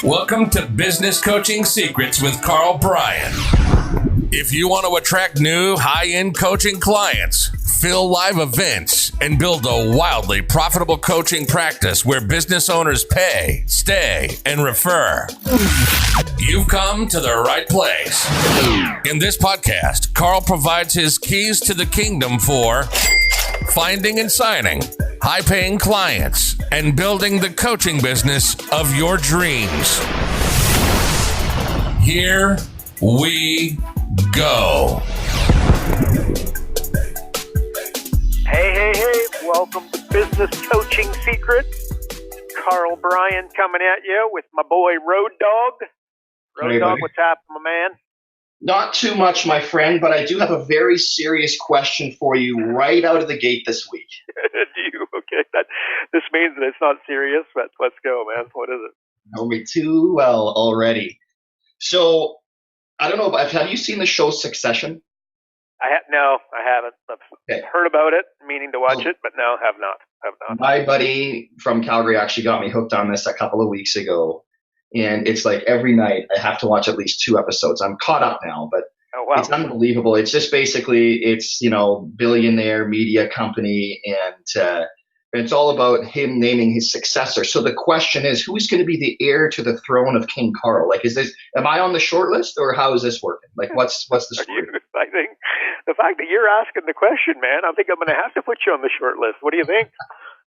Welcome to Business Coaching Secrets with Karl Bryan. If you want to attract new high-end coaching clients, fill live events, and build a wildly profitable coaching practice where business owners pay, stay, and refer, you've come to the right place. In this podcast, Karl provides his keys to the kingdom for finding and signing high-paying clients and building the coaching business of your dreams. Here we go. Hey. Welcome to Business Coaching Secrets. Karl Bryan coming at you with my boy Road Dog. Road Dog, what's happening, my man? Not too much, my friend, but I do have a very serious question for you right out of the gate this week. Okay, this means that it's not serious, but let's go, man. What is it? Know me too well already. So, I don't know, but have you seen the show Succession? No, I haven't. I've heard about it, meaning to watch it, but no, have not. My buddy from Calgary actually got me hooked on this a couple of weeks ago. And it's like every night I have to watch at least 2 episodes. I'm caught up now, but It's unbelievable. It's just basically, billionaire media company, and it's all about him naming his successor. So the question is, who's going to be the heir to the throne of King Karl? Like, am I on the short list, or how is this working? Like, what's the story? I think the fact that you're asking the question, man, I think I'm going to have to put you on the short list. What do you think?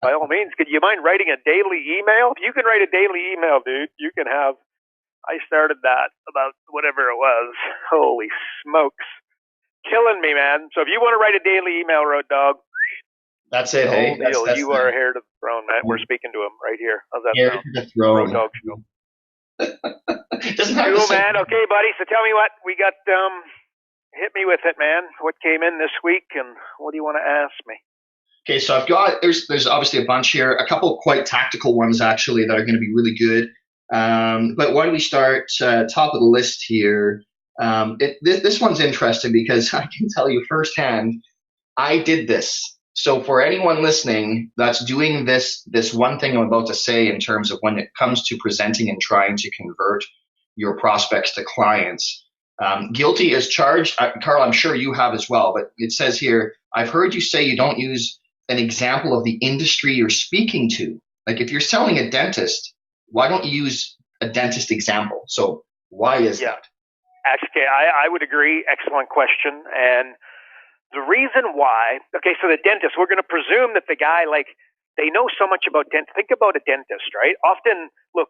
By all means, could you mind writing a daily email? If you can write a daily email, dude, you can have. I started that about whatever it was. Holy smokes. Killing me, man. So if you want to write a daily email, Road Dog, that's it. Hey, that's you are heir to the throne, man. We're speaking to him right here. How's that heir sound? to the throne. Road Dog show. Cool, man. Okay, buddy. So tell me what we got. Hit me with it, man. What came in this week, and what do you want to ask me? Okay, so I've got there's obviously a bunch here, a couple of quite tactical ones actually that are going to be really good. But why don't we start top of the list here? This one's interesting because I can tell you firsthand, I did this. So for anyone listening that's doing this one thing I'm about to say in terms of when it comes to presenting and trying to convert your prospects to clients, guilty as charged. Karl, I'm sure you have as well, but it says here, I've heard you say you don't use an example of the industry you're speaking to. Like if you're selling a dentist, why don't you use a dentist example? So why is that? Actually, I would agree. Excellent question. And the reason why, okay, so the dentist, we're going to presume that the guy, they know so much about dentist. Think about a dentist, right? Often, look,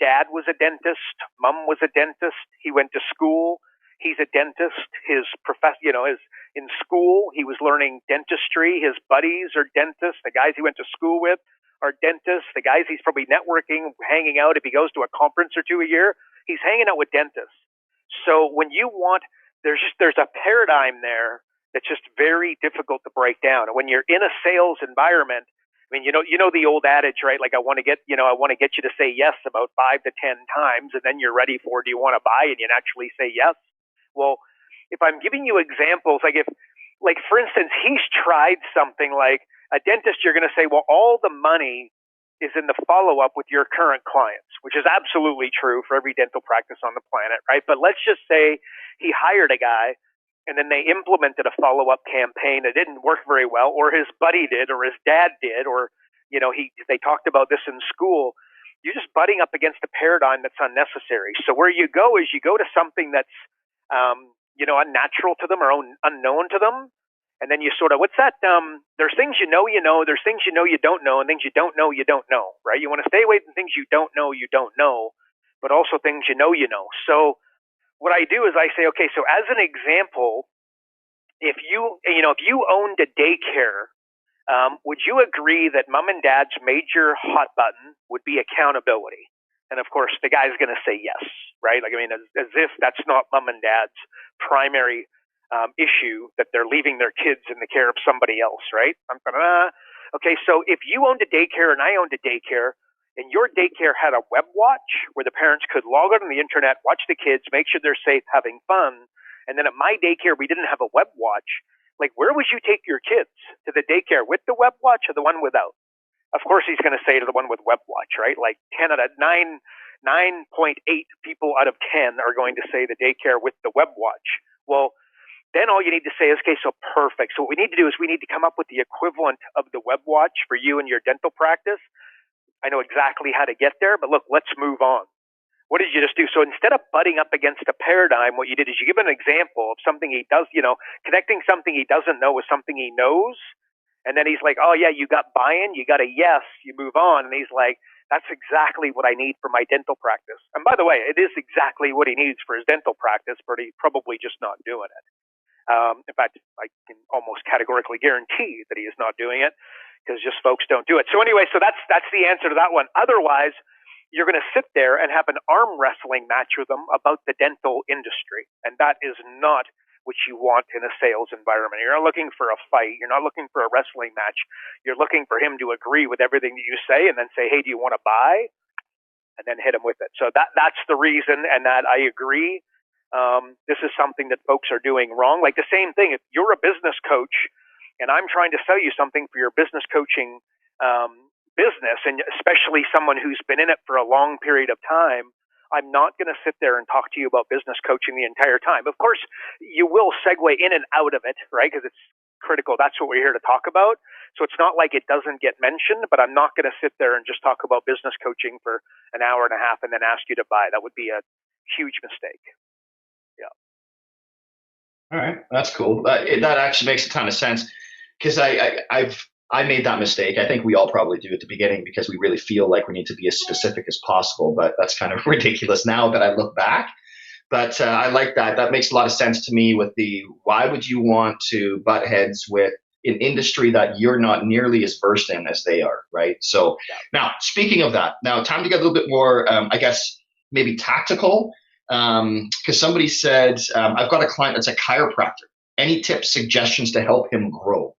dad was a dentist. Mom was a dentist. He went to school. He's a dentist. His in school, he was learning dentistry. His buddies are dentists. The guys he went to school with are dentists. The guys he's probably networking, hanging out, if he goes to a conference or two a year, he's hanging out with dentists. So when you want, there's a paradigm there that's just very difficult to break down. And when you're in a sales environment, I mean, you know the old adage, right? Like I want to get you to say yes about 5 to 10 times, and then you're ready for, do you want to buy? And you actually say yes. Well, if I'm giving you examples, for instance, he's tried something like a dentist, you're going to say, well, all the money is in the follow-up with your current clients, which is absolutely true for every dental practice on the planet, right? But let's just say he hired a guy and then they implemented a follow-up campaign that didn't work very well, or his buddy did, or his dad did, or, they talked about this in school. You're just butting up against a paradigm that's unnecessary. So where you go is you go to something that's, unnatural to them or unknown to them. And then you sort of, what's that? There's things you know, there's things you don't know, and things you don't know, right? You want to stay away from things you don't know, but also things you know. So what I do is I say, okay, so as an example, if you owned a daycare, would you agree that mom and dad's major hot button would be accountability? And of course, the guy's going to say yes, right? As if that's not mom and dad's primary issue, that they're leaving their kids in the care of somebody else, right? Okay, so if you owned a daycare and I owned a daycare, and your daycare had a web watch where the parents could log on the internet, watch the kids, make sure they're safe, having fun, and then at my daycare we didn't have a web watch, where would you take your kids? To the daycare with the web watch or the one without? Of course he's going to say to the one with web watch, right? 10 out of 9 9.8 people out of 10 are going to say the daycare with the web watch. Well, then all you need to say is, okay, so perfect. So what we need to do is we need to come up with the equivalent of the web watch for you and your dental practice. I know exactly how to get there, but look, let's move on. What did you just do? So instead of butting up against a paradigm, what you did is you give an example of something he does, connecting something he doesn't know with something he knows. And then he's like, oh yeah, you got buy-in, you got a yes, you move on. And he's like, that's exactly what I need for my dental practice. And by the way, it is exactly what he needs for his dental practice, but he's probably just not doing it. In fact, I can almost categorically guarantee that he is not doing it because just folks don't do it. So anyway, so that's the answer to that one. Otherwise, you're going to sit there and have an arm wrestling match with them about the dental industry. And that is not what you want in a sales environment. You're not looking for a fight. You're not looking for a wrestling match. You're looking for him to agree with everything that you say and then say, hey, do you want to buy? And then hit him with it. So that's the reason, and that I agree. This is something that folks are doing wrong. Like the same thing, if you're a business coach and I'm trying to sell you something for your business coaching business, and especially someone who's been in it for a long period of time, I'm not going to sit there and talk to you about business coaching the entire time. Of course, you will segue in and out of it, right? Because it's critical. That's what we're here to talk about. So it's not like it doesn't get mentioned, but I'm not going to sit there and just talk about business coaching for an hour and a half and then ask you to buy. That would be a huge mistake. Yeah. All right, that's cool. That actually makes a ton of sense because I made that mistake. I think we all probably do at the beginning because we really feel like we need to be as specific as possible, but that's kind of ridiculous now that I look back. But I like that. That makes a lot of sense to me with the why would you want to butt heads with an industry that you're not nearly as versed in as they are, right? So now, speaking of that, now time to get a little bit more, I guess, maybe tactical. Because somebody said, I've got a client that's a chiropractor. Any tips, suggestions to help him grow?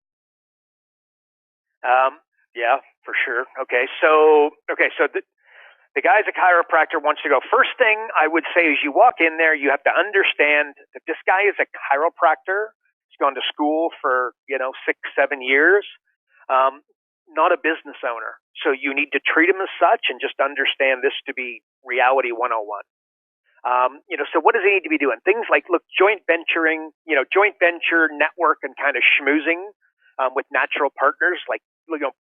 Yeah, for sure. Okay, so the guy's a chiropractor, wants to go. First thing I would say is you walk in there, you have to understand that this guy is a chiropractor. He's gone to school for 6-7 years, not a business owner. So you need to treat him as such and just understand this to be reality 101. So what does he need to be doing? Things like, look, joint venture, network, and kind of schmoozing with natural partners, like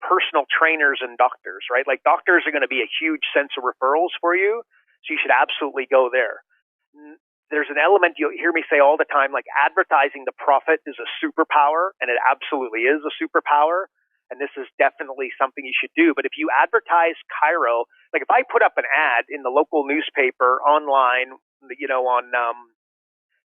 personal trainers and doctors, right? Like doctors are going to be a huge sense of referrals for you, so you should absolutely go there. There's an element you'll hear me say all the time, like advertising the profit is a superpower, and it absolutely is a superpower. And this is definitely something you should do. But if you advertise chiro, like if I put up an ad in the local newspaper online, on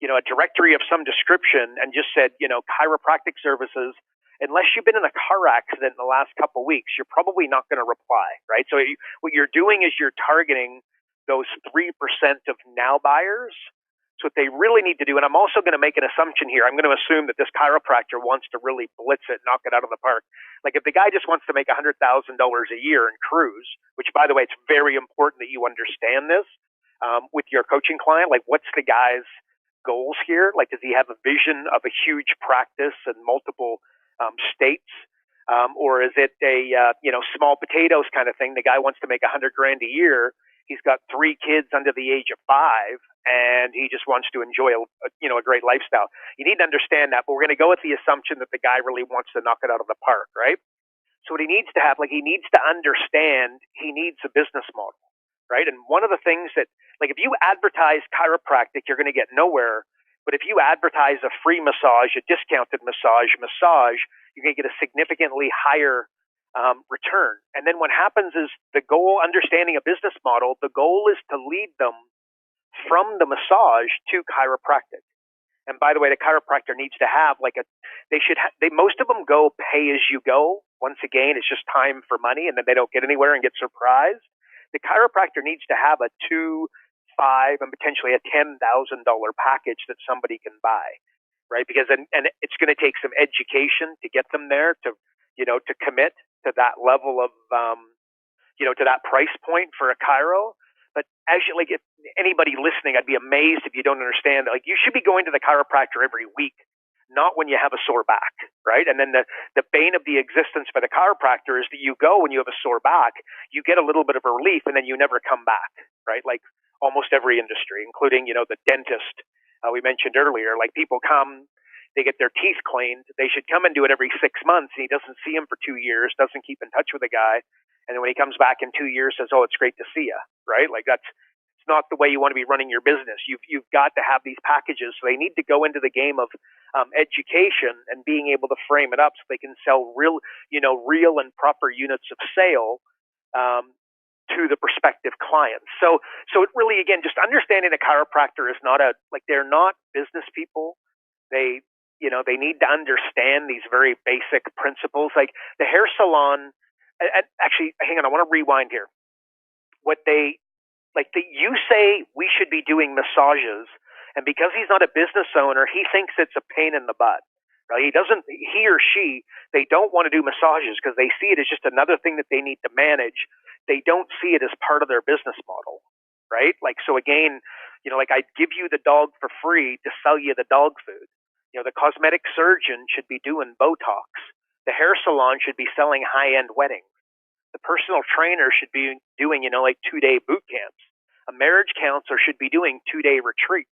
a directory of some description and just said, chiropractic services, unless you've been in a car accident in the last couple of weeks, you're probably not going to reply, right? So what you're doing is you're targeting those 3% of now buyers. So what they really need to do, and I'm also going to make an assumption here, I'm going to assume that this chiropractor wants to really blitz it, knock it out of the park. Like if the guy just wants to make $100,000 a year and cruise, which by the way, it's very important that you understand this with your coaching client, like what's the guy's goals here? Like does he have a vision of a huge practice in multiple states? Or is it a small potatoes kind of thing? The guy wants to make $100,000 a year. He's got 3 kids under the age of 5, and he just wants to enjoy a great lifestyle. You need to understand that, but we're going to go with the assumption that the guy really wants to knock it out of the park, right? So what he needs to have, he needs to understand he needs a business model, right? And one of the things that, if you advertise chiropractic, you're going to get nowhere. But if you advertise a free massage, a discounted massage, you're going to get a significantly higher return. And then what happens is the goal, understanding a business model, the goal is to lead them from the massage to chiropractic. And by the way, the chiropractor needs to have most of them go pay as you go. Once again, it's just time for money, and then they don't get anywhere and get surprised. The chiropractor needs to have a $2,000, $5,000, and potentially a $10,000 package that somebody can buy, right? Because and it's going to take some education to get them there to commit to that level of to that price point for a chiro. But actually, if anybody listening, I'd be amazed if you don't understand that. You should be going to the chiropractor every week. not when you have a sore back, right? And then the bane of the existence for the chiropractor is that you go when you have a sore back, you get a little bit of a relief, and then you never come back, right? Like almost every industry, including, the dentist we mentioned earlier. Like people come, they get their teeth cleaned. They should come and do it every 6 months, and he doesn't see him for 2 years, doesn't keep in touch with the guy. And then when he comes back in 2 years, says, "Oh, it's great to see you," right? Like it's not the way you want to be running your business. You've got to have these packages. So they need to go into the game of education and being able to frame it up so they can sell real and proper units of sale to the prospective clients. So it really, again, just understanding a chiropractor is not they're not business people. They need to understand these very basic principles. Like the hair salon, actually, hang on, I want to rewind here. You say we should be doing massages, and because he's not a business owner, he thinks it's a pain in the butt. Right? He or she, they don't want to do massages because they see it as just another thing that they need to manage. They don't see it as part of their business model, right? Like, so again, I'd give you the dog for free to sell you the dog food. The cosmetic surgeon should be doing Botox. The hair salon should be selling high-end weddings. The personal trainer should be doing, 2-day boot camps. A marriage counselor should be doing 2-day retreats.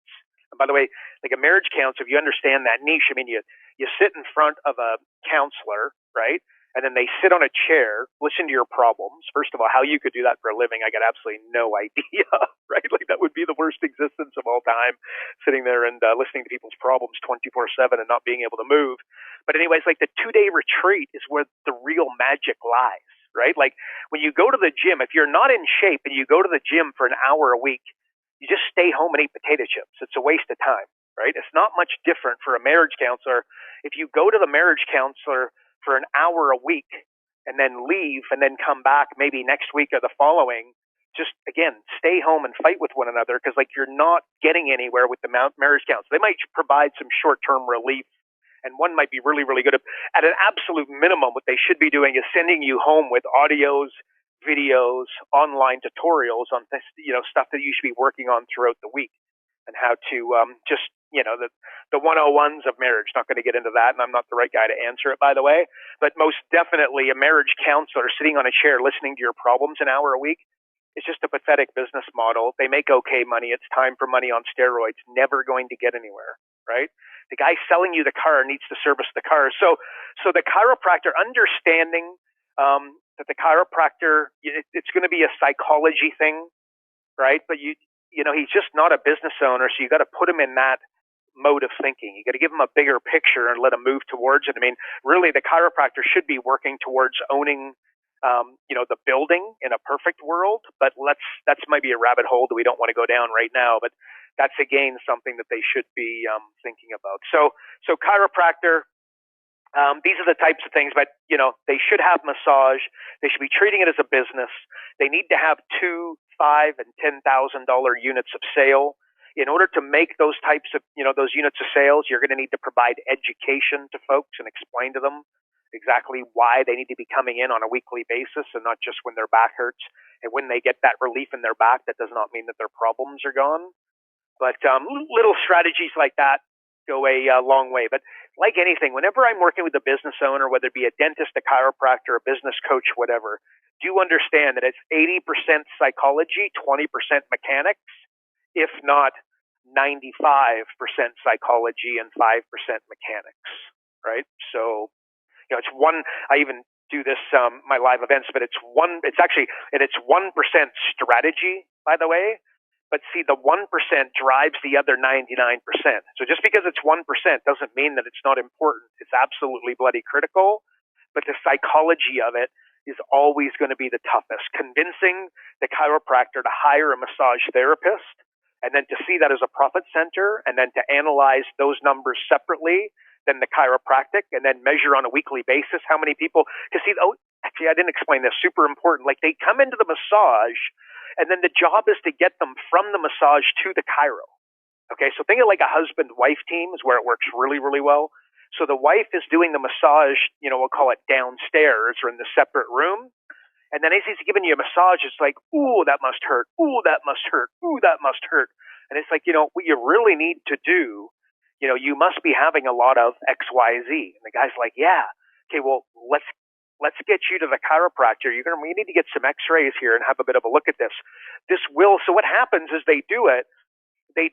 And by the way, like a marriage counselor, if you understand that niche, I mean, you sit in front of a counselor, right? And then they sit on a chair, listen to your problems. First of all, how you could do that for a living, I got absolutely no idea, right? Like that would be the worst existence of all time, sitting there and listening to people's problems 24/7 and not being able to move. But anyways, like the 2-day retreat is where the real magic lies, right? Like when you go to the gym, if you're not in shape and you go to the gym for an hour a week, you just stay home and eat potato chips. It's a waste of time, right? It's not much different for a marriage counselor. If you go to the marriage counselor for an hour a week and then leave and then come back maybe next week or the following, just again, stay home and fight with one another because like you're not getting anywhere with the marriage counselor. They might provide some short-term relief, and one might be really, really good. At an absolute minimum, what they should be doing is sending you home with audios, videos, online tutorials on this, stuff that you should be working on throughout the week, and how to the 101s of marriage. Not going to get into that, and I'm not the right guy to answer it, by the way. But most definitely, a marriage counselor sitting on a chair listening to your problems an hour a week is just a pathetic business model. They make okay money. It's time for money on steroids. Never going to get anywhere, right? The guy selling you the car needs to service the car. So the chiropractor understanding that the chiropractor, it's going to be a psychology thing, right? But he's just not a business owner, so you got to put him in that mode of thinking. You got to give him a bigger picture and let him move towards it. I mean, really, the chiropractor should be working towards owning, the building in a perfect world. But that's maybe a rabbit hole that we don't want to go down right now. But that's again something that they should be thinking about. So chiropractor. These are the types of things, but they should have massage. They should be treating it as a business. They need to have $2,000, $5,000, and $10,000 units of sale. In order to make those types of those units of sales, you're going to need to provide education to folks and explain to them exactly why they need to be coming in on a weekly basis and not just when their back hurts. And when they get that relief in their back, that does not mean that their problems are gone. But little strategies like that go a long way. But like anything, whenever I'm working with a business owner, whether it be a dentist, a chiropractor, a business coach, whatever, do understand that it's 80% psychology, 20% mechanics, if not 95% psychology and 5% mechanics, right? So, it's one, I even do this, my live events, but it's 1% strategy, by the way. But see, the 1% drives the other 99%. So just because it's 1% doesn't mean that it's not important. It's absolutely bloody critical. But the psychology of it is always going to be the toughest. Convincing the chiropractor to hire a massage therapist and then to see that as a profit center and then to analyze those numbers separately than the chiropractic and then measure on a weekly basis how many people. Because see, actually, I didn't explain this. Super important. Like they come into the massage, and then the job is to get them from the massage to the chiro. Okay, so think of like a husband-wife team is where it works really, really well. So the wife is doing the massage, we'll call it downstairs or in the separate room. And then as he's giving you a massage, it's like, ooh, that must hurt. Ooh, that must hurt. Ooh, that must hurt. And it's like, what you really need to do, you must be having a lot of X, Y, Z. And the guy's like, yeah. Okay, well, let's get you to the chiropractor. We need to get some X-rays here and have a bit of a look at this. So what happens is they do it 10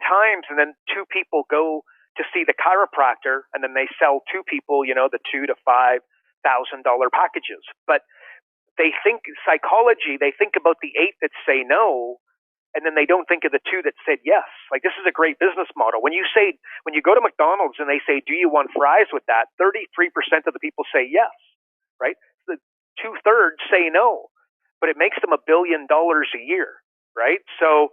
times, and then 2 people go to see the chiropractor, and then they sell 2 people, the $2,000 to $5,000 packages. But they think psychology, they think about the 8 that say no, and then they don't think of the 2 that said yes. Like, this is a great business model. When you go to McDonald's and they say, do you want fries with that? 33% of the people say yes, right? The 2/3 say no, but it makes them $1 billion a year, right? So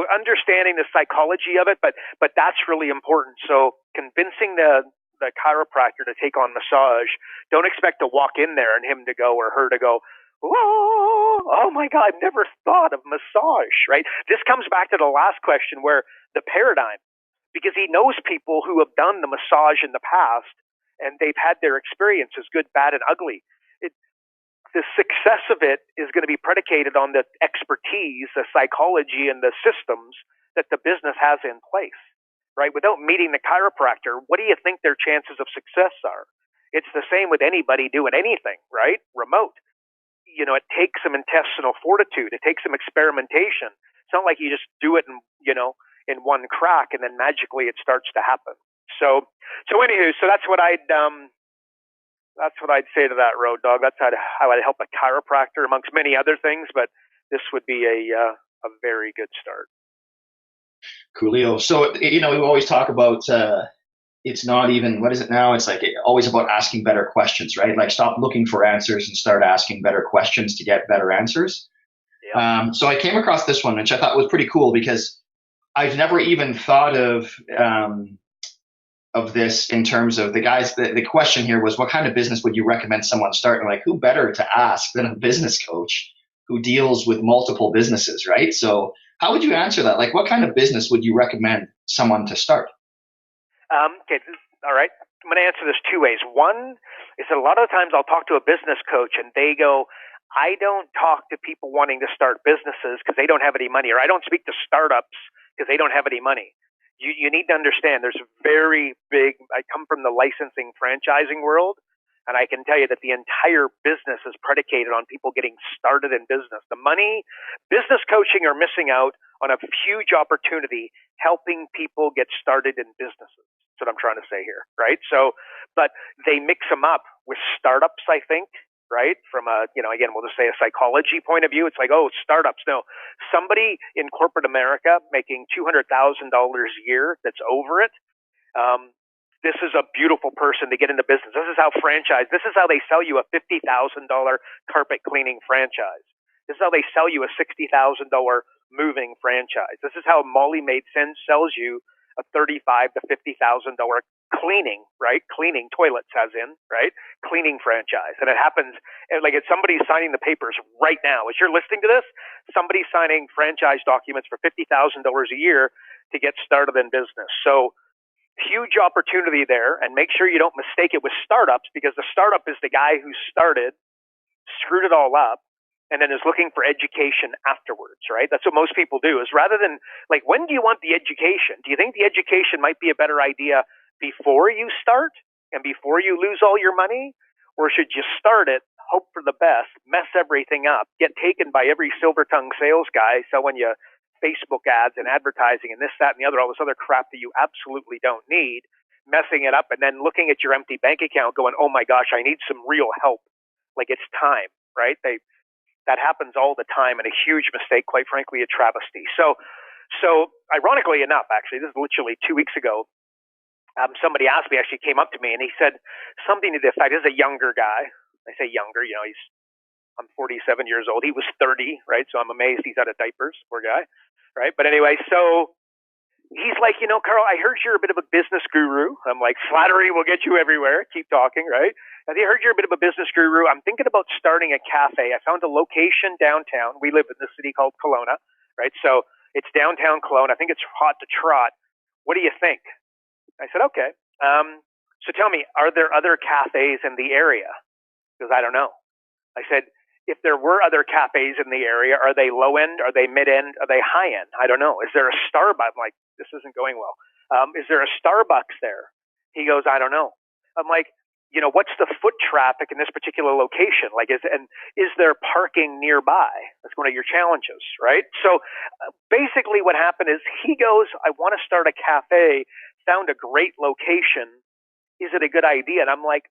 understanding the psychology of it, but that's really important. So convincing the chiropractor to take on massage, don't expect to walk in there and him to go or her to go, whoa, oh my God, I've never thought of massage, right? This comes back to the last question where the paradigm, because he knows people who have done the massage in the past and they've had their experiences, good, bad, and ugly. The success of it is going to be predicated on the expertise, the psychology, and the systems that the business has in place, right? Without meeting the chiropractor, what do you think their chances of success are? It's the same with anybody doing anything, right? Remote. It takes some intestinal fortitude. It takes some experimentation. It's not like you just do it in one crack and then magically it starts to happen. So anywho, that's what I'd say to that, Road Dog. That's how I'd help a chiropractor, amongst many other things, but this would be a very good start. Coolio. So, we always talk about, it's not even, what is it now? It's like always about asking better questions, right? Like, stop looking for answers and start asking better questions to get better answers. Yeah. So I came across this one, which I thought was pretty cool because I've never even thought of this in terms of the question here was, what kind of business would you recommend someone start? And like, who better to ask than a business coach who deals with multiple businesses, right? So how would you answer that? Like, what kind of business would you recommend someone to start? Okay, all right. I'm going to answer this 2 ways. One is that a lot of the times I'll talk to a business coach and they go, I don't talk to people wanting to start businesses because they don't have any money, or I don't speak to startups because they don't have any money. You need to understand there's a very big, I come from the licensing franchising world, and I can tell you that the entire business is predicated on people getting started in business. The money, business coaching are missing out on a huge opportunity helping people get started in businesses. That's what I'm trying to say here, right? So, but they mix them up with startups, I think, right? From again, we'll just say a psychology point of view. It's like, oh, startups. No, somebody in corporate America making $200,000 a year that's over it. This is a beautiful person to get into business. This is how this is how they sell you a $50,000 carpet cleaning franchise. This is how they sell you a $60,000 moving franchise. This is how Molly Made Sense sells you a $35,000 to $50,000 cleaning, right? Cleaning toilets, as in, right? Cleaning franchise. And it happens, like, it's somebody signing the papers right now. As you're listening to this, somebody's signing franchise documents for $50,000 a year to get started in business. So, huge opportunity there, and make sure you don't mistake it with startups, because the startup is the guy who started, screwed it all up, and then is looking for education afterwards, right? That's what most people do, is rather than, like, when do you want the education? Do you think the education might be a better idea before you start and before you lose all your money? Or should you start it, hope for the best, mess everything up, get taken by every silver-tongued sales guy selling you Facebook ads and advertising and this, that, and the other, all this other crap that you absolutely don't need, messing it up, and then looking at your empty bank account going, oh my gosh, I need some real help. Like, it's time, right? That happens all the time, and a huge mistake, quite frankly, a travesty. So ironically enough, actually, this is literally 2 weeks ago, somebody asked me, actually came up to me, and he said something to the effect, this is a younger guy. I say younger, I'm 47 years old. He was 30, right? So I'm amazed he's out of diapers, poor guy, right? But anyway, so he's like, Karl, I heard you're a bit of a business guru. I'm like, flattery will get you everywhere. Keep talking, right? I heard you're a bit of a business guru. I'm thinking about starting a cafe. I found a location downtown. We live in this city called Kelowna, right? So it's downtown Kelowna. I think it's hot to trot. What do you think? I said, okay. So tell me, are there other cafes in the area? Because I don't know. I said, if there were other cafes in the area, are they low end? Are they mid end? Are they high end? I don't know. Is there a Starbucks? I'm like, this isn't going well. Is there a Starbucks there? He goes, I don't know. I'm like, what's the foot traffic in this particular location? Like, is there parking nearby? That's one of your challenges, right? So basically what happened is he goes, I want to start a cafe, found a great location. Is it a good idea? And I'm like,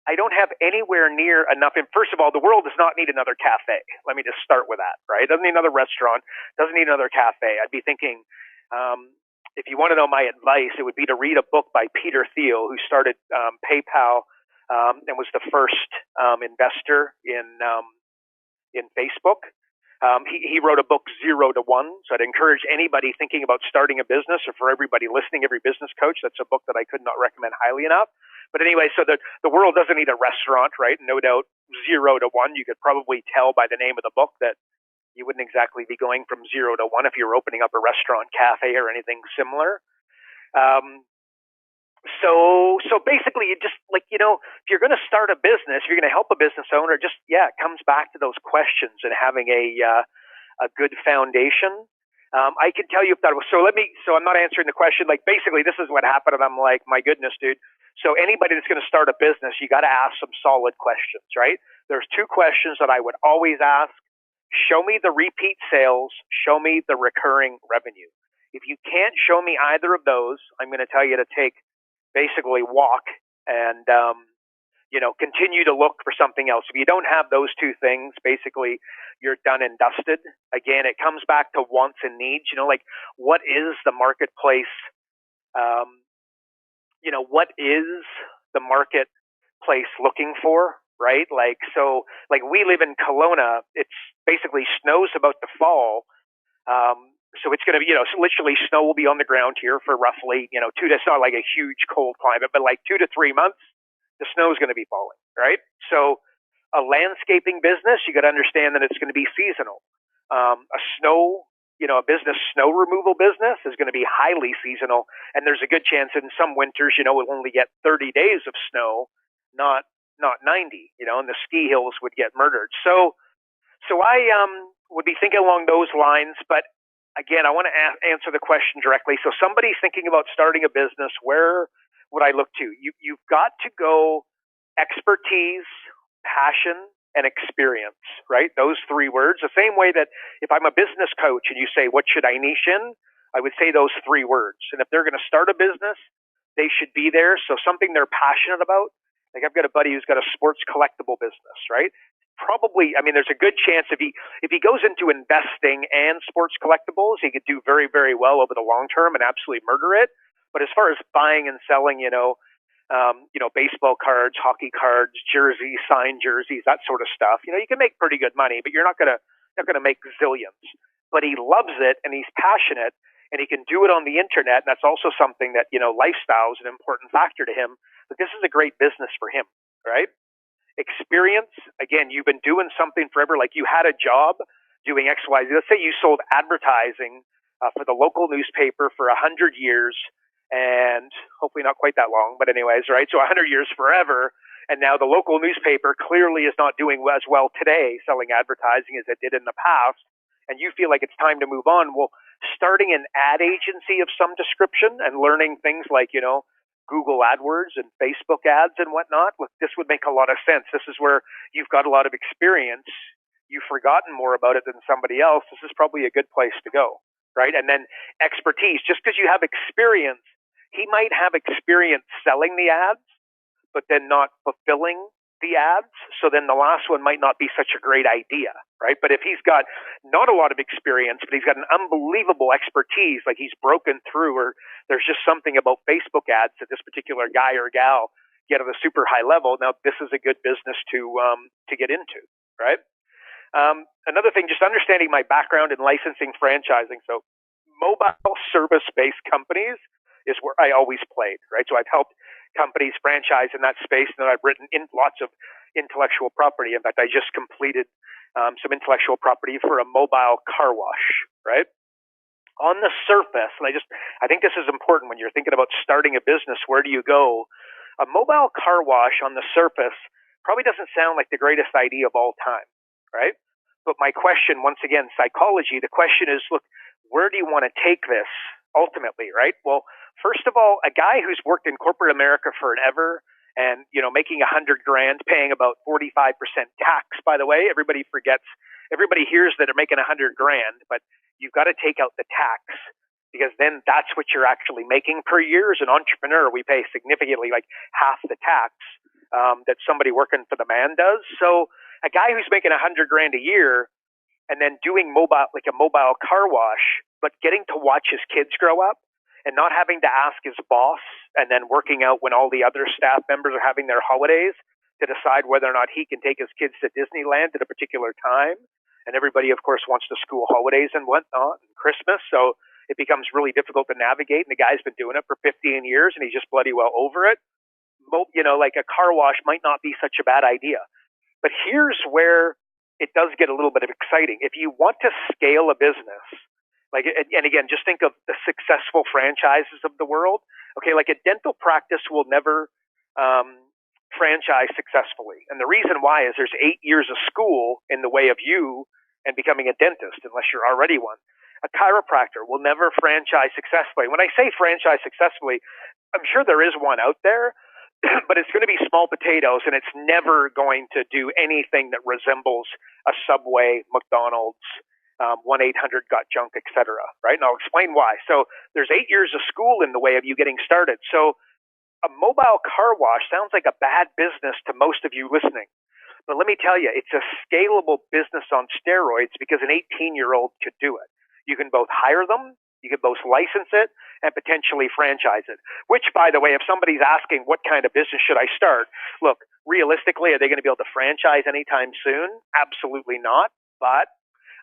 I don't have anywhere near enough. And first of all, the world does not need another cafe. Let me just start with that, right? It doesn't need another restaurant. Doesn't need another cafe. I'd be thinking, if you want to know my advice, it would be to read a book by Peter Thiel, who started PayPal and was the first investor in Facebook. He wrote a book, 0 to 1. So I'd encourage anybody thinking about starting a business, or for everybody listening, every business coach, that's a book that I could not recommend highly enough. But anyway, so the world doesn't need a restaurant, right? No doubt 0 to 1. You could probably tell by the name of the book that you wouldn't exactly be going from 0 to 1 if you're opening up a restaurant, cafe, or anything similar. So basically, you just if you're going to start a business, if you're going to help a business owner, it comes back to those questions and having a good foundation. I can tell you if that was so. So I'm not answering the question. Like basically, this is what happened, and I'm like, my goodness, dude. So anybody that's going to start a business, you got to ask some solid questions, right? There's 2 questions that I would always ask. Show me the repeat sales. Show me the recurring revenue. If you can't show me either of those, I'm going to tell you to basically walk and, continue to look for something else. If you don't have those 2 things, basically you're done and dusted. Again, it comes back to wants and needs, what is the marketplace? What is the marketplace looking for, right? So we live in Kelowna. It's basically snows about to fall. So it's going to be, literally snow will be on the ground here for roughly, it's not like a huge cold climate, but like 2 to 3 months, the snow is going to be falling, right? So a landscaping business, you got to understand that it's going to be seasonal. A business snow removal business is going to be highly seasonal, and there's a good chance in some winters, we'll only get 30 days of snow, not 90, and the ski hills would get murdered. So I would be thinking along those lines, but again, I want to answer the question directly. So somebody's thinking about starting a business, where would I look to? You've got to go expertise, passion, and experience, right? Those 3 words. The same way that if I'm a business coach and you say, what should I niche in? I would say those 3 words. And if they're going to start a business, they should be there. So something they're passionate about. Like I've got a buddy who's got a sports collectible business, right? Probably, there's a good chance if he goes into investing and sports collectibles, he could do very, very well over the long term and absolutely murder it. But as far as buying and selling, baseball cards, hockey cards, jerseys, signed jerseys, that sort of stuff, you can make pretty good money, but you're not gonna make zillions. But he loves it and he's passionate and he can do it on the internet. And that's also something that, lifestyle is an important factor to him. But this is a great business for him, right? Experience, again, you've been doing something forever. Like you had a job doing X, Y, Z. Let's say you sold advertising for the local newspaper for 100 years, and hopefully not quite that long, but anyways, right? So 100 years forever, and now the local newspaper clearly is not doing as well today selling advertising as it did in the past, and you feel like it's time to move on. Well, starting an ad agency of some description and learning things like, Google AdWords and Facebook ads and whatnot, this would make a lot of sense. This is where you've got a lot of experience. You've forgotten more about it than somebody else. This is probably a good place to go, right? And then expertise. Just because you have experience, he might have experience selling the ads, but then not fulfilling the ads. So then the last one might not be such a great idea, right? But if he's got not a lot of experience, but he's got an unbelievable expertise, like he's broken through, or there's just something about Facebook ads that this particular guy or gal get at a super high level. Now, this is a good business to get into, right? Another thing, just understanding my background in licensing franchising. So mobile service-based companies is where I always played, right? So I've helped companies franchise in that space, and I've written in lots of intellectual property. In fact, I just completed some intellectual property for a mobile car wash, right? On the surface, and I think this is important when you're thinking about starting a business, where do you go? A mobile car wash on the surface probably doesn't sound like the greatest idea of all time, right? But my question, once again, psychology, the question is, look, where do you want to take this ultimately, right? Well, first of all, a guy who's worked in corporate America forever and, making $100,000, paying about 45% tax, by the way, everybody hears that they're making $100,000, but you've got to take out the tax because then that's what you're actually making per year. As an entrepreneur, we pay significantly, like half the tax that somebody working for the man does. So a guy who's making $100,000 a year and then doing a mobile car wash, but getting to watch his kids grow up and not having to ask his boss and then working out when all the other staff members are having their holidays to decide whether or not he can take his kids to Disneyland at a particular time. And everybody, of course, wants the school holidays and whatnot, and Christmas. So it becomes really difficult to navigate. And the guy's been doing it for 15 years and he's just bloody well over it. Like a car wash might not be such a bad idea. But here's where it does get a little bit of exciting. If you want to scale a business, and again, just think of the successful franchises of the world. Okay, like a dental practice will never franchise successfully. And the reason why is there's 8 years of school in the way of you and becoming a dentist, unless you're already one. A chiropractor will never franchise successfully. When I say franchise successfully, I'm sure there is one out there, but it's going to be small potatoes, and it's never going to do anything that resembles a Subway, McDonald's, 1-800-GOT-JUNK, etc. Right? And I'll explain why. So there's 8 years of school in the way of you getting started. So a mobile car wash sounds like a bad business to most of you listening. But let me tell you, it's a scalable business on steroids because an 18-year-old could do it. You can both hire them, you can both license it, and potentially franchise it. Which, by the way, if somebody's asking what kind of business should I start, look, realistically, are they going to be able to franchise anytime soon? Absolutely not. But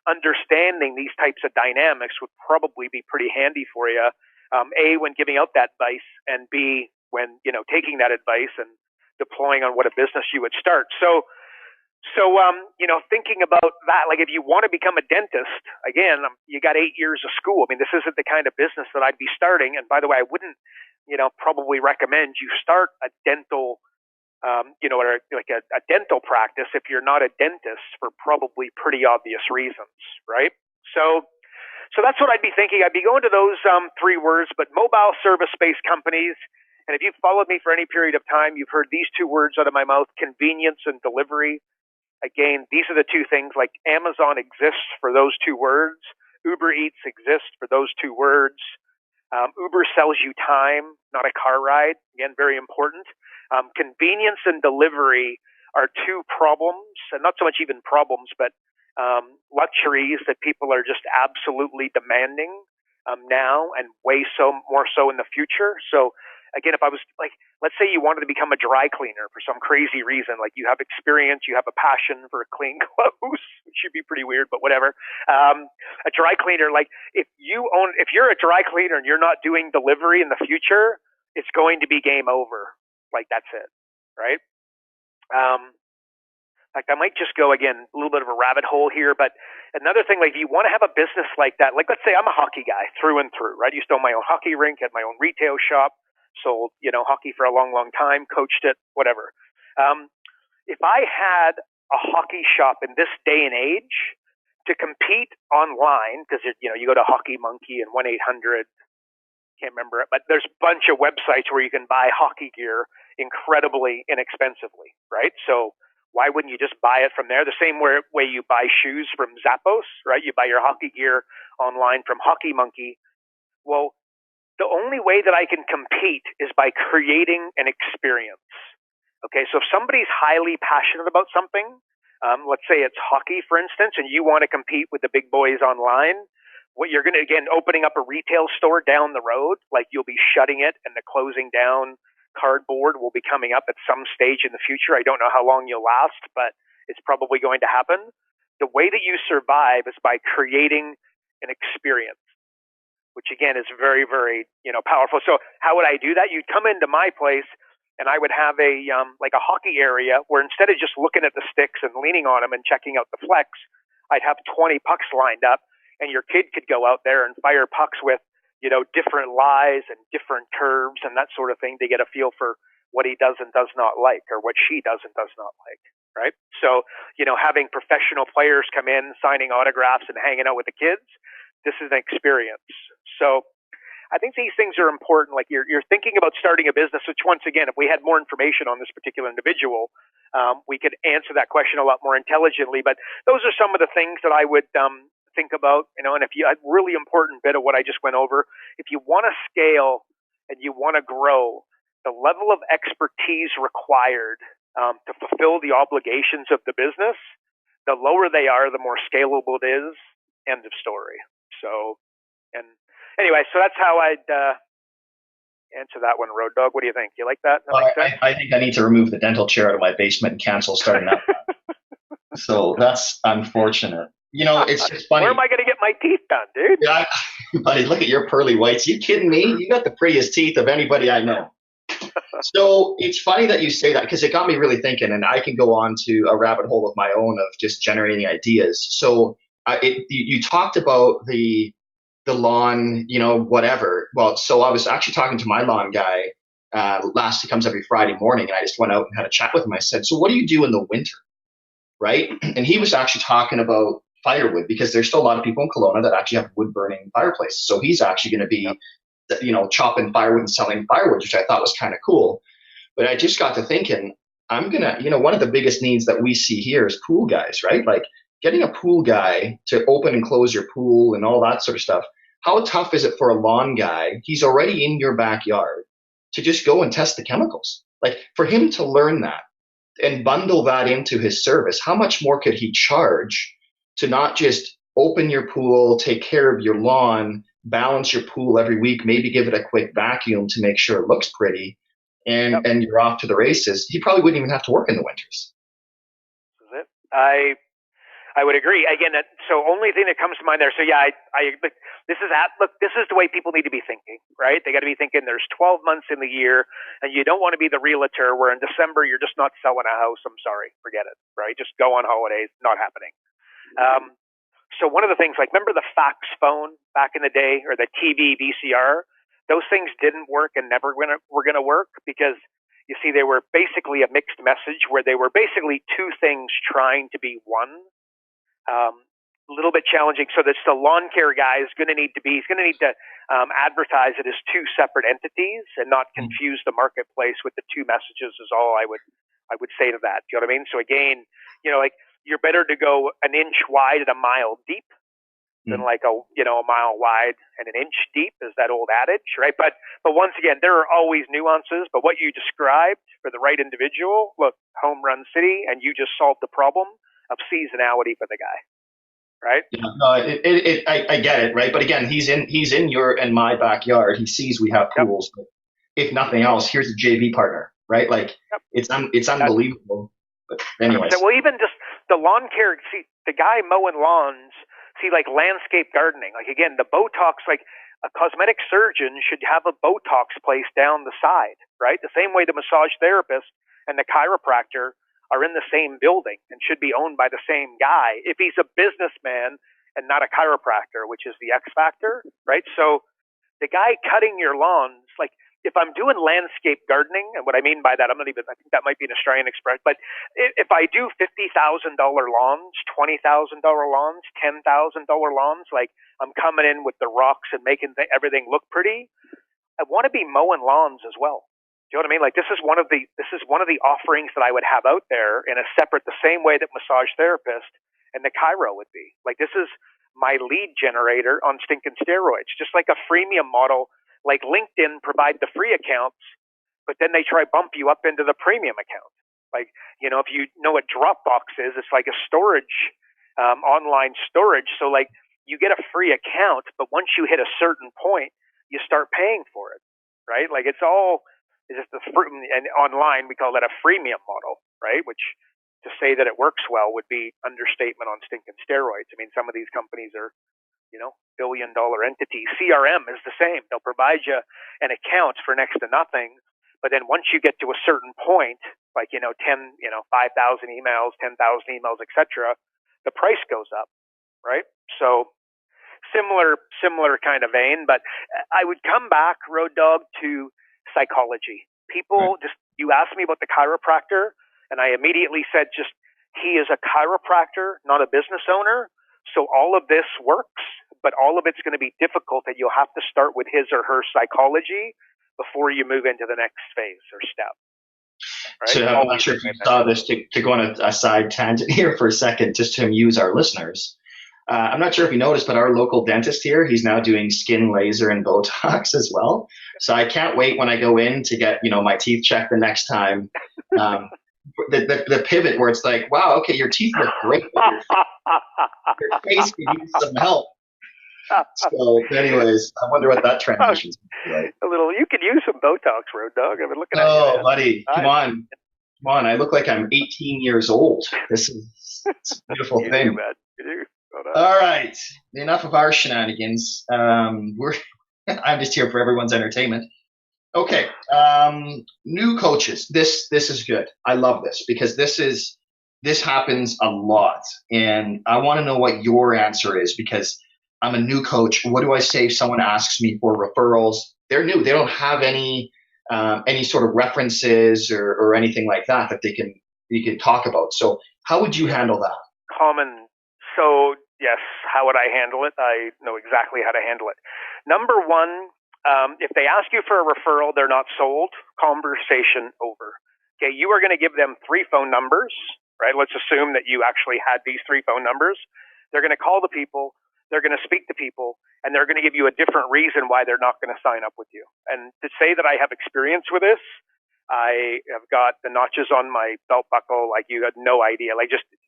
understanding these types of dynamics would probably be pretty handy for you. A, when giving out that advice, and B, when taking that advice and deploying on what a business you would start. So thinking about that, like if you want to become a dentist, again, you got 8 years of school. I mean, this isn't the kind of business that I'd be starting. And by the way, I wouldn't, probably recommend you start a dental, or like a dental practice if you're not a dentist for probably pretty obvious reasons, right? So that's what I'd be thinking. I'd be going to those 3 words, but mobile service-based companies. And if you've followed me for any period of time, you've heard these 2 words out of my mouth: convenience and delivery. Again, these are the 2 things. Like Amazon exists for those 2 words. Uber Eats exists for those 2 words. Uber sells you time, not a car ride. Again, very important. Convenience and delivery are 2 problems, and not so much even problems, but luxuries that people are just absolutely demanding now, and more so in the future. So again, if I was like, let's say you wanted to become a dry cleaner for some crazy reason, like you have experience, you have a passion for clean clothes, which should be pretty weird, but whatever. A dry cleaner, like if you're a dry cleaner and you're not doing delivery in the future, it's going to be game over. Like that's it, right? Like I might just go again a little bit of a rabbit hole here, but another thing, like if you want to have a business like that, like let's say I'm a hockey guy through and through, right? I used to own my own hockey rink, had my own retail shop. Sold, hockey for a long, long time, coached it, whatever. If I had a hockey shop in this day and age to compete online, because you go to Hockey Monkey and 1-800, can't remember it, but there's a bunch of websites where you can buy hockey gear incredibly inexpensively, right? So why wouldn't you just buy it from there? The same way you buy shoes from Zappos, right? You buy your hockey gear online from Hockey Monkey. Well, the only way that I can compete is by creating an experience. Okay, so if somebody's highly passionate about something, let's say it's hockey, for instance, and you want to compete with the big boys online, what you're going to, again, opening up a retail store down the road, like you'll be shutting it and the closing down cardboard will be coming up at some stage in the future. I don't know how long you'll last, but it's probably going to happen. The way that you survive is by creating an experience, which again is very, very, powerful. So how would I do that? You'd come into my place and I would have a hockey area where instead of just looking at the sticks and leaning on them and checking out the flex, I'd have 20 pucks lined up, and your kid could go out there and fire pucks with, different lies and different curves and that sort of thing to get a feel for what he does and does not like, or what she does and does not like, right? So, having professional players come in, signing autographs and hanging out with the kids, this is an experience. So I think these things are important. Like you're thinking about starting a business, which once again, if we had more information on this particular individual, we could answer that question a lot more intelligently. But those are some of the things that I would think about, and if you, a really important bit of what I just went over, if you want to scale and you want to grow, the level of expertise required to fulfill the obligations of the business, the lower they are, the more scalable it is. End of story. So, and anyway, so that's how I'd answer that one, Road Dog. What do you think? You like that? I think I need to remove the dental chair out of my basement and cancel starting up. So that's unfortunate. It's just funny. Where am I going to get my teeth done, dude? Yeah, buddy, look at your pearly whites. You kidding me? You got the prettiest teeth of anybody I know. So it's funny that you say that, because it got me really thinking, and I can go on to a rabbit hole of my own of just generating ideas. So you talked about the lawn, whatever. Well, so I was actually talking to my lawn guy he comes every Friday morning, and I just went out and had a chat with him. I said, so what do you do in the winter? Right? And he was actually talking about firewood, because there's still a lot of people in Kelowna that actually have wood burning fireplaces. So he's actually going to be, chopping firewood and selling firewood, which I thought was kind of cool. But I just got to thinking, I'm going to, one of the biggest needs that we see here is pool guys, right? Like getting a pool guy to open and close your pool and all that sort of stuff. How tough is it for a lawn guy? He's already in your backyard to just go and test the chemicals. Like for him to learn that and bundle that into his service, how much more could he charge to not just open your pool, take care of your lawn, balance your pool every week, maybe give it a quick vacuum to make sure it looks pretty, and you're off to the races. He probably wouldn't even have to work in the winters. Is it? I would agree. Again, so only thing that comes to mind there. So yeah, this is the way people need to be thinking, right? They got to be thinking there's 12 months in the year, and you don't want to be the realtor where in December you're just not selling a house. I'm sorry, forget it, right? Just go on holidays, not happening. So one of the things, like remember the fax phone back in the day, or the TV VCR? Those things didn't work and never were going to work, because you see they were basically a mixed message where they were basically two things trying to be one. A little bit challenging. So that's the lawn care guy is going to need to advertise it as two separate entities and not confuse the marketplace with the two messages is all I would say to that. Do you know what I mean? So again, like you're better to go an inch wide and a mile deep than like a mile wide and an inch deep, is that old adage, right? But once again, there are always nuances, but what you described for the right individual, look, home run city, and you just solved the problem of seasonality for the guy, right? Yeah, no, I get it, right? But again, he's in your and my backyard. He sees we have pools. But if nothing else, here's a JV partner, right? Like it's unbelievable. But anyways, well, even just the lawn care. See, the guy mowing lawns. See, like landscape gardening. Like again, the Botox. Like a cosmetic surgeon should have a Botox place down the side, right? The same way the massage therapist and the chiropractor are in the same building and should be owned by the same guy if he's a businessman and not a chiropractor, which is the X factor, right? So the guy cutting your lawns, like if I'm doing landscape gardening, and what I mean by that, I think that might be an Australian expression, but if I do $50,000 lawns, $20,000 lawns, $10,000 lawns, like I'm coming in with the rocks and making everything look pretty, I want to be mowing lawns as well. Do you know what I mean? Like this is one of the offerings that I would have out there in a separate, the same way that massage therapist and the chiro would be. Like this is my lead generator on stinking steroids, just like a freemium model. Like LinkedIn provide the free accounts, but then they try bump you up into the premium account. Like, if you know what Dropbox is, it's like a storage, online storage. So like you get a free account, but once you hit a certain point, you start paying for it, right? Like it's just and online we call that a freemium model, right? Which to say that it works well would be understatement on stinking steroids. I mean, some of these companies are, billion-dollar entities. CRM is the same. They'll provide you an account for next to nothing, but then once you get to a certain point, like 5,000 emails, 10,000 emails, etc., the price goes up, right? So similar kind of vein, but I would come back, Road Dog, to psychology. People just You asked me about the chiropractor, and I immediately said just, he is a chiropractor, not a business owner. So all of this works, but all of it's going to be difficult, and you'll have to start with his or her psychology before you move into the next phase or step. Right? So I'm not sure if you saw this, to go on a side tangent here for a second, just to amuse our listeners. I'm not sure if you noticed, but our local dentist here, he's now doing skin laser and Botox as well. So I can't wait when I go in to get, my teeth checked the next time. The pivot where it's like, wow, okay, your teeth look great, but your face could use some help. So, anyways, I wonder what that transition's like. A little, you could use some Botox, Road Dog. I've been looking at you. Oh, buddy, come on. I look like I'm 18 years old. It's a beautiful thing. You do. All right, enough of our shenanigans. I'm just here for everyone's entertainment. Okay, new coaches. This is good. I love this because this happens a lot, and I want to know what your answer is because I'm a new coach. What do I say if someone asks me for referrals? They're new. They don't have any sort of references or anything like that you can talk about. So how would you handle that? So yes, how would I handle it? I know exactly how to handle it. Number one, if they ask you for a referral, they're not sold, conversation over. Okay, you are going to give them 3 phone numbers, right? Let's assume that you actually had these 3 phone numbers. They're going to call the people, they're going to speak to people, and they're going to give you a different reason why they're not going to sign up with you. And to say that I have experience with this, I have got the notches on my belt buckle like you had no idea.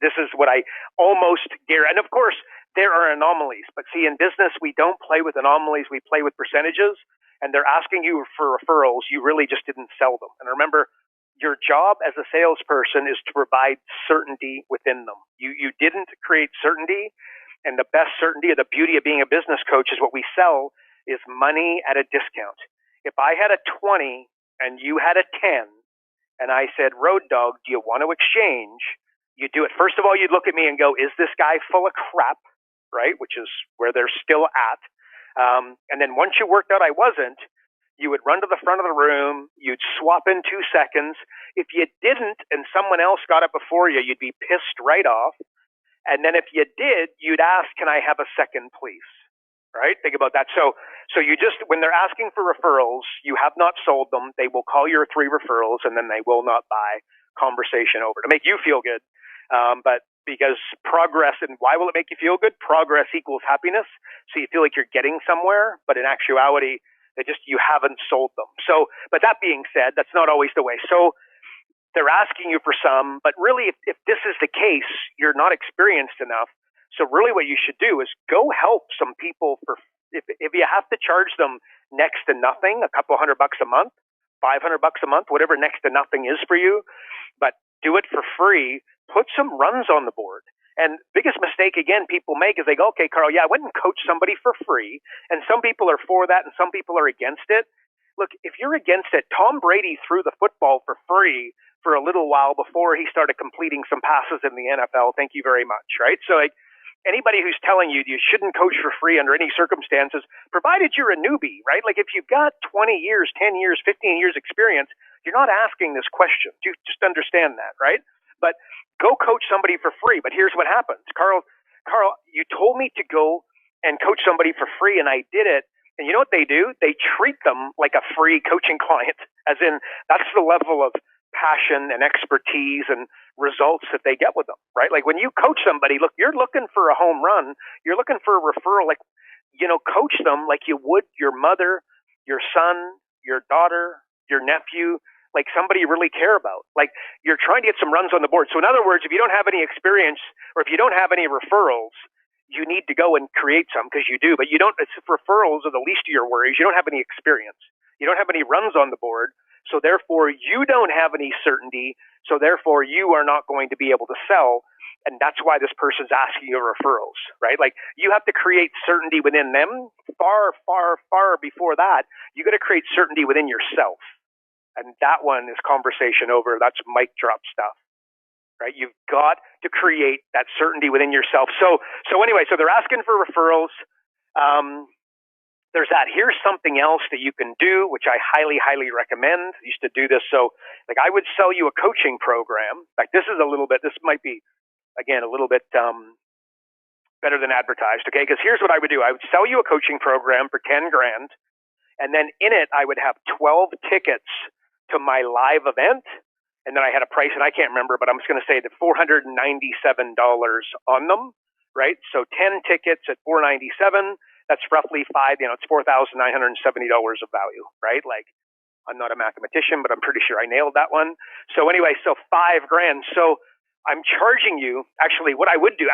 This is what I almost guarantee. And of course, there are anomalies. But see, in business, we don't play with anomalies. We play with percentages. And they're asking you for referrals. You really just didn't sell them. And remember, your job as a salesperson is to provide certainty within them. You didn't create certainty. And the best certainty, or the beauty of being a business coach, is what we sell is money at a discount. If I had a 20 and you had a 10, and I said, Road Dog, do you want to exchange? You do it. First of all, you'd look at me and go, is this guy full of crap, right? Which is where they're still at. And then once you worked out I wasn't, you would run to the front of the room, you'd swap in 2 seconds. If you didn't and someone else got it before you, you'd be pissed right off. And then if you did, you'd ask, can I have a second, please? Right? Think about that. So you just, when they're asking for referrals, you have not sold them. They will call your 3 referrals and then they will not buy. Conversation over to make you feel good. But because progress, and why will it make you feel good? Progress equals happiness. So you feel like you're getting somewhere, but in actuality, you haven't sold them. So, but that being said, that's not always the way. So they're asking you for some, but really if this is the case, you're not experienced enough. So really what you should do is go help some people if you have to charge them next to nothing, a couple $100 a month, $500 a month, whatever next to nothing is for you, but do it for free, put some runs on the board. And biggest mistake, again, people make is they go, okay, Carl, I went and coached somebody for free, and some people are for that and some people are against it. Look, if you're against it, Tom Brady threw the football for free for a little while before he started completing some passes in the NFL. Thank you very much, right? So anybody who's telling you shouldn't coach for free under any circumstances, provided you're a newbie, right? Like if you've got 20 years, 10 years, 15 years experience, you're not asking this question. Just understand that, right? But go coach somebody for free. But here's what happens. Carl, you told me to go and coach somebody for free, and I did it. And you know what they do? They treat them like a free coaching client, as in that's the level of passion and expertise and results that they get with them, right? Like when you coach somebody, look, you're looking for a home run, you're looking for a referral, coach them like you would your mother, your son, your daughter, your nephew, like somebody you really care about. Like you're trying to get some runs on the board. So in other words, if you don't have any experience or if you don't have any referrals, you need to go and create some because you do, but referrals are the least of your worries. You don't have any experience. You don't have any runs on the board. So therefore, you don't have any certainty. So therefore, you are not going to be able to sell. And that's why this person's asking you referrals, right? Like you have to create certainty within them far, far, far before that. You got to create certainty within yourself. And that one is conversation over. That's mic drop stuff, right? You've got to create that certainty within yourself. So anyway, so they're asking for referrals. there's that. Here's something else that you can do, which I highly, highly recommend. I used to do this. So like I would sell you a coaching program. In fact, this might be, again, a little bit better than advertised. Okay. Because here's what I would do. I would sell you a coaching program for 10 grand. And then in it, I would have 12 tickets to my live event. And then I had a price, and I can't remember, but I'm just going to say that $497 on them, right? So 10 tickets at $497. That's roughly it's $4,970 of value, right? Like, I'm not a mathematician, but I'm pretty sure I nailed that one. So anyway, so $5,000. So I'm charging you, actually, what I would do,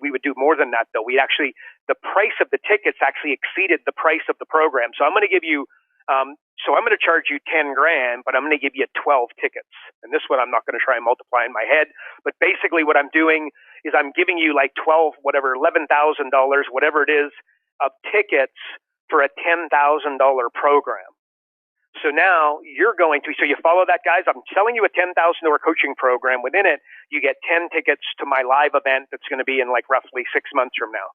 we would do more than that though. The price of the tickets actually exceeded the price of the program. So I'm going to give you, I'm going to charge you 10 grand, but I'm going to give you 12 tickets. And this one I'm not going to try and multiply in my head, but basically what I'm doing is I'm giving you like $11,000, whatever it is, of tickets for a $10,000 program. So now so you follow that, guys? I'm selling you a $10,000 coaching program. Within it, you get 10 tickets to my live event that's going to be in like roughly 6 months from now.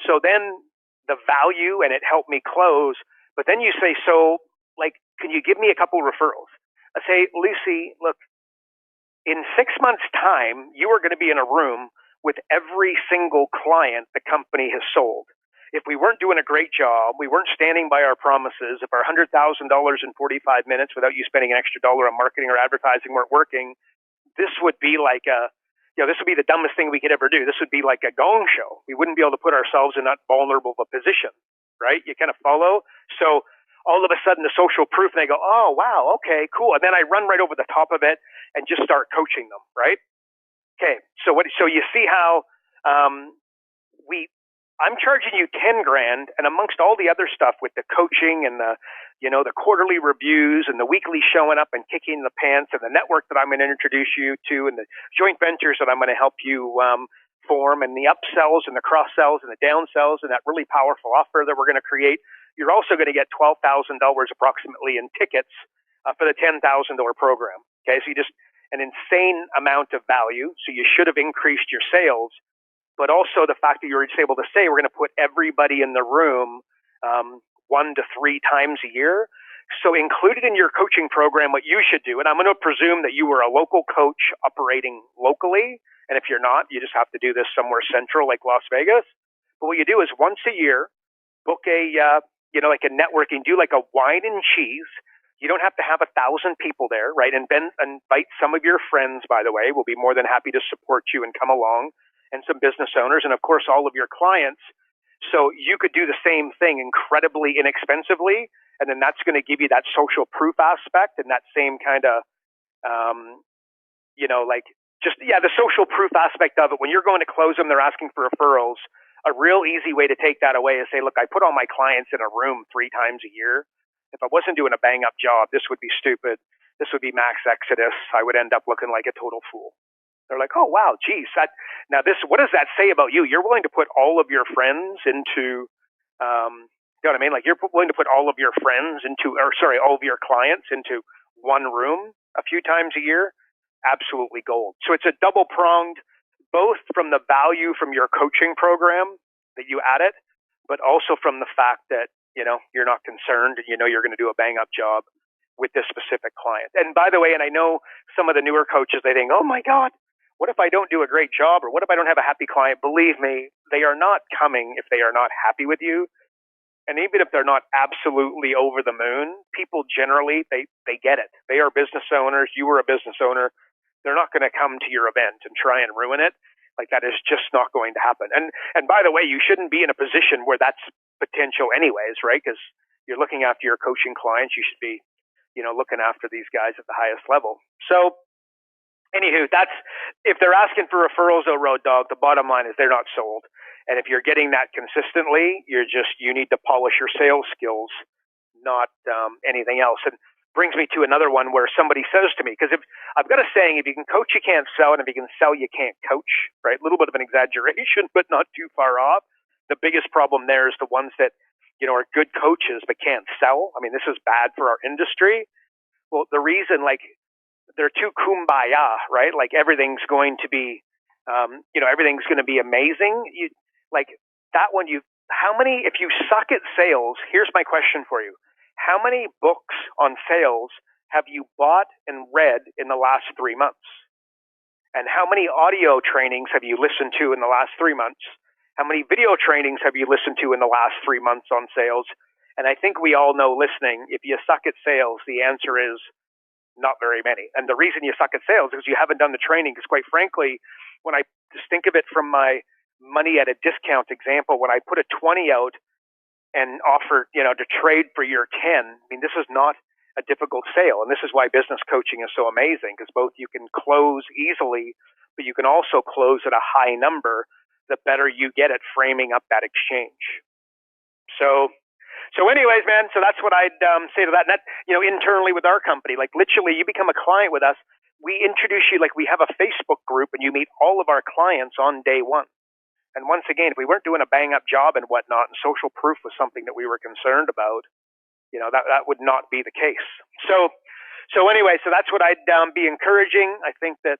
So then the value, and it helped me close. But then you say, so like, can you give me a couple referrals? I say, Lucy, look, in 6 months' time, you are going to be in a room with every single client the company has sold. If we weren't doing a great job, we weren't standing by our promises, if our $100,000 in 45 minutes without you spending an extra dollar on marketing or advertising weren't working, this would be like this would be the dumbest thing we could ever do. This would be like a gong show. We wouldn't be able to put ourselves in that vulnerable of a position, right? You kind of follow? So all of a sudden the social proof, and they go, oh, wow, okay, cool. And then I run right over the top of it and just start coaching them, right? Okay, so you see how I'm charging you 10 grand, and amongst all the other stuff with the coaching and the quarterly reviews and the weekly showing up and kicking the pants and the network that I'm going to introduce you to and the joint ventures that I'm going to help you form and the upsells and the cross sells and the downsells and that really powerful offer that we're going to create, you're also going to get $12,000 approximately in tickets for the $10,000 program. Okay, so you just an insane amount of value. So you should have increased your sales. But also the fact that you're just able to say, we're going to put everybody in the room 1 to 3 times a year. So included in your coaching program, what you should do, and I'm going to presume that you were a local coach operating locally. And if you're not, you just have to do this somewhere central like Las Vegas. But what you do is once a year, book like a networking, do like a wine and cheese. You don't have to have 1,000 people there, right? And then invite some of your friends, by the way. We'll be more than happy to support you and come along. And some business owners, and of course, all of your clients. So you could do the same thing incredibly inexpensively, and then that's going to give you that social proof aspect and that same kind of, the social proof aspect of it. When you're going to close them, they're asking for referrals. A real easy way to take that away is say, look, I put all my clients in a room 3 times a year. If I wasn't doing a bang-up job, this would be stupid. This would be max exodus. I would end up looking like a total fool. They're like, oh, wow, geez. What does that say about you? You're willing to put all of your friends into, you know what I mean? Like you're willing to put all of your friends all of your clients into one room a few times a year? Absolutely gold. So it's a double-pronged, both from the value from your coaching program that you add it, but also from the fact that, you're not concerned and you're going to do a bang-up job with this specific client. And by the way, and I know some of the newer coaches, they think, oh my God, what if I don't do a great job, or what if I don't have a happy client? Believe me, they are not coming if they are not happy with you. And even if they're not absolutely over the moon, people generally, they get it. They are business owners. You were a business owner. They're not going to come to your event and try and ruin it. Like that is just not going to happen. And by the way, you shouldn't be in a position where that's potential anyways, right? Because you're looking after your coaching clients. You should be, looking after these guys at the highest level. So anywho, if they're asking for referrals, Road Dog, the bottom line is they're not sold. And if you're getting that consistently, you need to polish your sales skills, not anything else. And brings me to another one where somebody says to me, because if I've got a saying, if you can coach, you can't sell, and if you can sell, you can't coach, right? A little bit of an exaggeration, but not too far off. The biggest problem there is the ones that, are good coaches but can't sell. I mean, this is bad for our industry. Well, the reason, they're too kumbaya, right? Like everything's going to be, everything's going to be amazing. That one, if you suck at sales, here's my question for you. How many books on sales have you bought and read in the last 3 months? And how many audio trainings have you listened to in the last 3 months? How many video trainings have you listened to in the last 3 months on sales? And I think we all know listening, if you suck at sales, the answer is not very many. And the reason you suck at sales is you haven't done the training. Because quite frankly, when I just think of it from my money at a discount example, when I put a 20 out and offer, to trade for your 10, I mean, this is not a difficult sale. And this is why business coaching is so amazing, because both you can close easily, but you can also close at a high number the better you get at framing up that exchange. So anyways, man, so that's what I'd say to that. And that, internally with our company, like literally you become a client with us, we introduce you, like we have a Facebook group and you meet all of our clients on day one. And once again, if we weren't doing a bang up job and whatnot, and social proof was something that we were concerned about, that would not be the case. So anyway, so that's what I'd be encouraging. I think that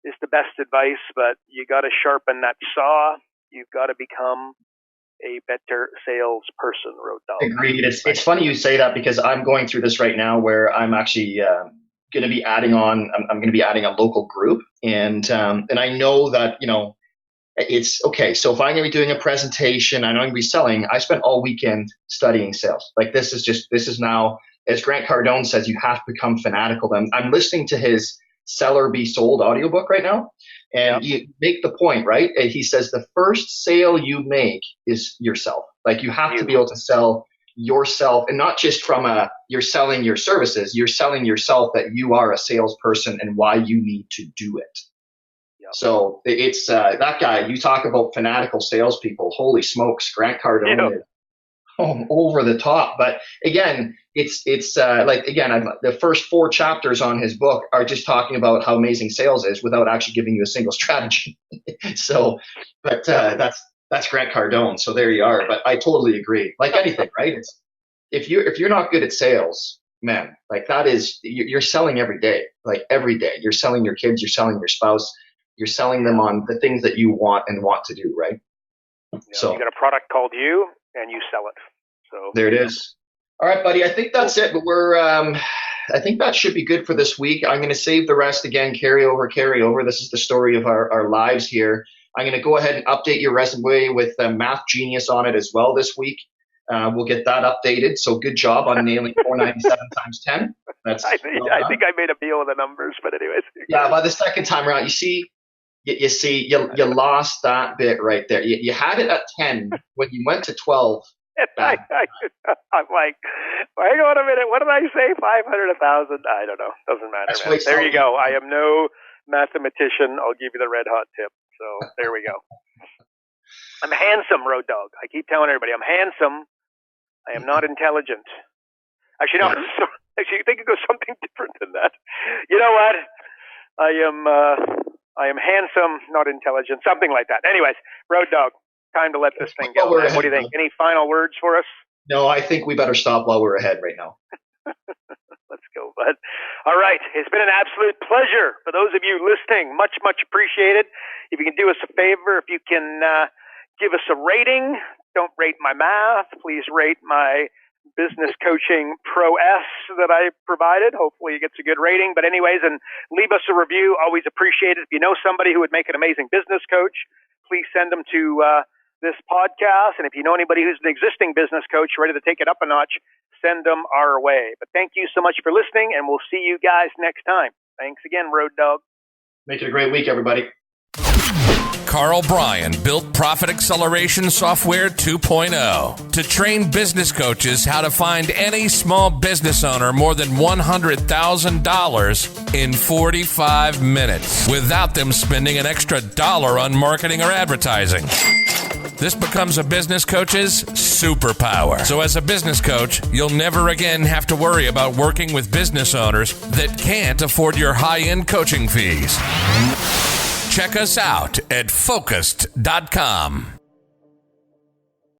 is the best advice, but you got to sharpen that saw. You've got to become a better salesperson, Road Dog. Agreed. It's funny you say that, because I'm going through this right now where I'm actually going to be adding on. I'm going to be adding a local group, and I know that it's okay. So if I'm going to be doing a presentation, I know I'm going to be selling. I spent all weekend studying sales. Like this is now, as Grant Cardone says, you have to become fanatical. I'm listening to his Sell or Be Sold audiobook right now. And you make the point, right? He says the first sale you make is yourself. Like you have to be able to sell yourself, and not just from you're selling your services, you're selling yourself, that you are a salesperson and why you need to do it. Yep. So it's that guy, you talk about fanatical salespeople. Holy smokes, Grant Cardone is over the top. But again, it's the first 4 chapters on his book are just talking about how amazing sales is without actually giving you a single strategy. So, but that's Grant Cardone. So there you are. But I totally agree. Like anything, right? If you're not good at sales, man, like that is, you're selling every day. Like every day, you're selling your kids, you're selling your spouse, you're selling them on the things that you want to do, right? So you got a product called you, and you sell it. So there it is. All right, buddy. I think that's it. But I think that should be good for this week. I'm going to save the rest again. Carry over. This is the story of our lives here. I'm going to go ahead and update your resume with Math Genius on it as well this week. We'll get that updated. So good job on nailing 497 times 10. I think I made a deal with the numbers, but anyways. Yeah, by the second time around, you lost that bit right there. You had it at 10 when you went to 12. I'm like, hang on a minute. What did I say? 500, 1,000? I don't know. Doesn't matter. Man. There you go. I am no mathematician. I'll give you the red hot tip. So there we go. I'm handsome, Road Dog. I keep telling everybody I'm handsome. I am not intelligent. Actually, no. Actually, you think it goes something different than that. You know what? I am handsome, not intelligent. Something like that. Anyways, Road Dog. Time to let this thing go. What do you think? Any final words for us? No, I think we better stop while we're ahead right now. Let's go, bud. All right. It's been an absolute pleasure. For those of you listening, much, much appreciated. If you can do us a favor, if you can give us a rating, don't rate my math. Please rate my business coaching Pro S that I provided. Hopefully it gets a good rating. But anyways, and leave us a review. Always appreciate it. If you know somebody who would make an amazing business coach, please send them to this podcast. And if you know anybody who's an existing business coach ready to take it up a notch, send them our way. But thank you so much for listening, and we'll see you guys next time. Thanks again, Road Dog. Make it a great week, everybody. Karl Bryan built Profit Acceleration Software 2.0 to train business coaches how to find any small business owner more than $100,000 in 45 minutes without them spending an extra dollar on marketing or advertising. This becomes a business coach's superpower. So as a business coach, you'll never again have to worry about working with business owners that can't afford your high-end coaching fees. Check us out at Focused.com.